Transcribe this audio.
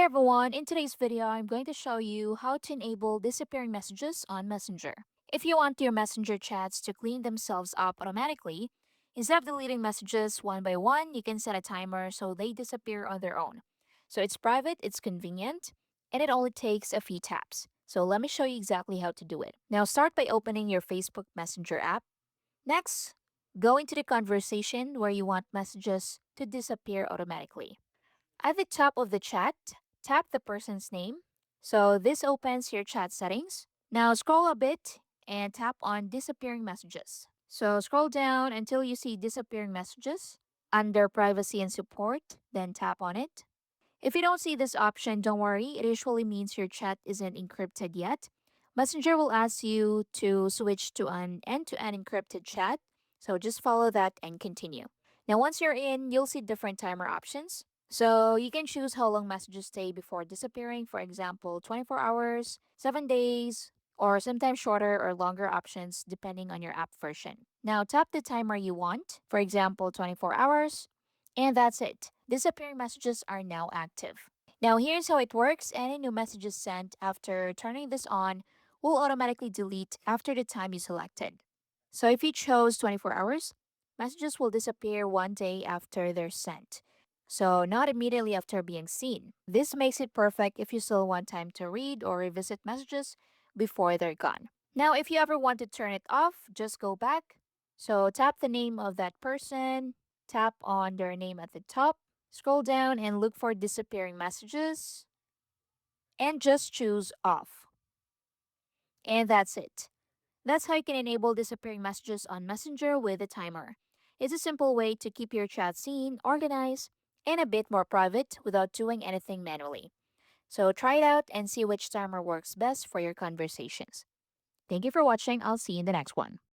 Hi everyone, in today's video, I'm going to show you how to enable disappearing messages on Messenger. If you want your Messenger chats to clean themselves up automatically, instead of deleting messages one by one, you can set a timer so they disappear on their own. So it's private, it's convenient, and it only takes a few taps. So let me show you exactly how to do it. Now start by opening your Facebook Messenger app. Next, go into the conversation where you want messages to disappear automatically. At the top of the chat, tap the person's name. So this opens your chat settings. Now scroll a bit and tap on disappearing messages. So scroll down until you see disappearing messages. Under privacy and support, then tap on it. If you don't see this option, don't worry. It usually means your chat isn't encrypted yet. Messenger will ask you to switch to an end-to-end encrypted chat. So just follow that and continue. Now, once you're in, you'll see different timer options. So you can choose how long messages stay before disappearing. For example, 24 hours, 7 days, or sometimes shorter or longer options depending on your app version. Now, tap the timer you want. For example, 24 hours. And that's it. Disappearing messages are now active. Now, here's how it works. Any new messages sent after turning this on will automatically delete after the time you selected. So if you chose 24 hours, messages will disappear one day after they're sent. So not immediately after being seen. This makes it perfect if you still want time to read or revisit messages before they're gone. Now, if you ever want to turn it off, just go back. So tap the name of that person, tap on their name at the top, scroll down and look for disappearing messages, and just choose off. And that's it. That's how you can enable disappearing messages on Messenger with a timer. It's a simple way to keep your chat seen, organized, and a bit more private without doing anything manually. So try it out and see which timer works best for your conversations. Thank you for watching. I'll see you in the next one.